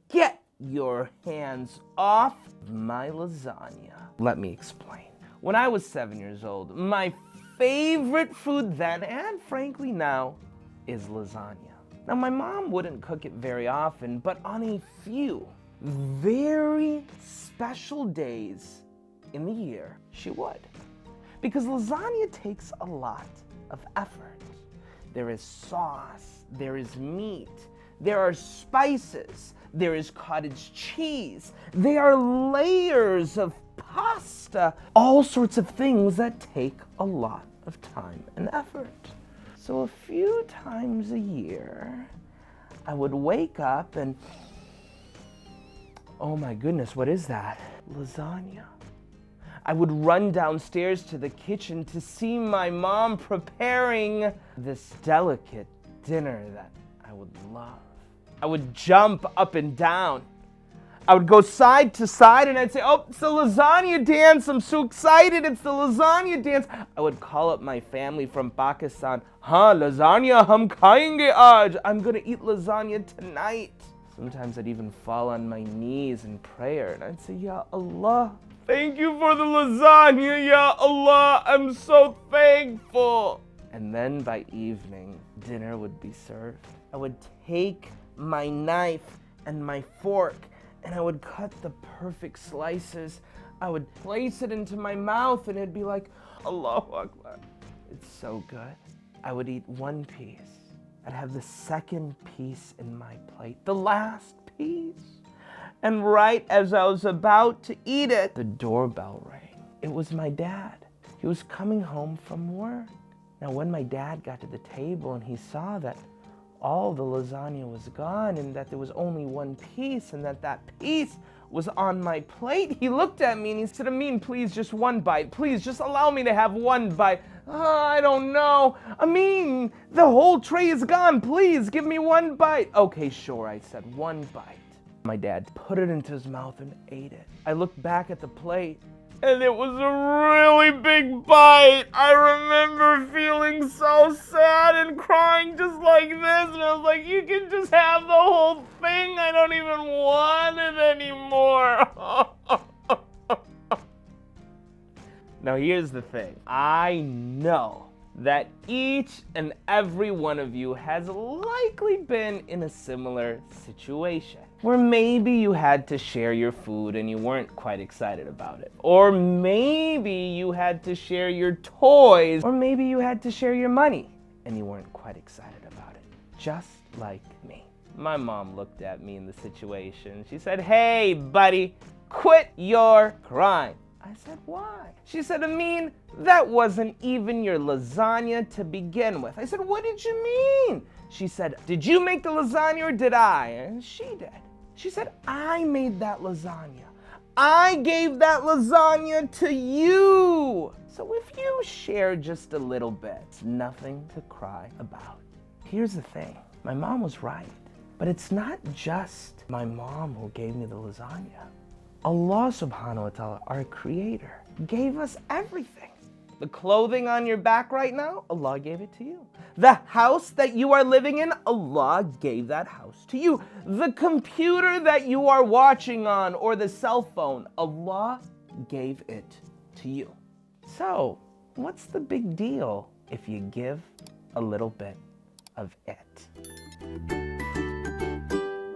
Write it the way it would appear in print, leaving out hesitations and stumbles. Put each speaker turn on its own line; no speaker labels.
Get your hands off my lasagna. Let me explain. When I was 7 years old, my favorite food then and frankly now is lasagna. Now my mom wouldn't cook it very often, but on a few very special days in the year, she would. Because lasagna takes a lot of effort. There is sauce, there is meat, there are spices, there is cottage cheese, there are layers of pasta, all sorts of things that take a lot of time and effort. So a few times a year, I would wake up and, oh my goodness, what is that? Lasagna. I would run downstairs to the kitchen to see my mom preparing this delicate dinner that I would love. I would jump up and down. I would go side to side and I'd say, oh, it's the lasagna dance. I'm so excited. It's the lasagna dance. I would call up my family from Pakistan. Lasagna hum khayenge aaj. I'm going to eat lasagna tonight. Sometimes I'd even fall on my knees in prayer and I'd say, Ya Allah, thank you for the lasagna, Ya Allah. I'm so thankful. And then by evening, dinner would be served. I would take my knife and my fork and I would cut the perfect slices. I would place it into my mouth and it'd be like, Allahu Akbar. It's so good. I would eat one piece. I'd have the second piece in my plate, the last piece. And right as I was about to eat it, the doorbell rang. It was my dad. He was coming home from work. Now when my dad got to the table and he saw that all the lasagna was gone and that there was only one piece and that piece was on my plate, he looked at me and he said, Amin, please, just one bite. Please, just allow me to have one bite. I don't know. Amin, the whole tray is gone. Please, give me one bite. Okay, sure, I said, one bite. My dad put it into his mouth and ate it. I looked back at the plate and it was a really big bite. I remember feeling so sad and crying just like this. And I was like, you can just have the whole thing. I don't even want it anymore. Now here's the thing. I know that each and every one of you has likely been in a similar situation where maybe you had to share your food and you weren't quite excited about it. Or maybe you had to share your toys. Or maybe you had to share your money and you weren't quite excited about it. Just like me. My mom looked at me in the situation. She said, hey, buddy, quit your crying. I said, why? She said, Amin, that wasn't even your lasagna to begin with. I said, what did you mean? She said, did you make the lasagna or did I? And she did. She said, I made that lasagna. I gave that lasagna to you. So if you share just a little bit, it's nothing to cry about. Here's the thing. My mom was right. But it's not just my mom who gave me the lasagna. Allah subhanahu wa ta'ala, our creator, gave us everything. The clothing on your back right now, Allah gave it to you. The house that you are living in, Allah gave that house to you. The computer that you are watching on or the cell phone, Allah gave it to you. So, what's the big deal if you give a little bit of it?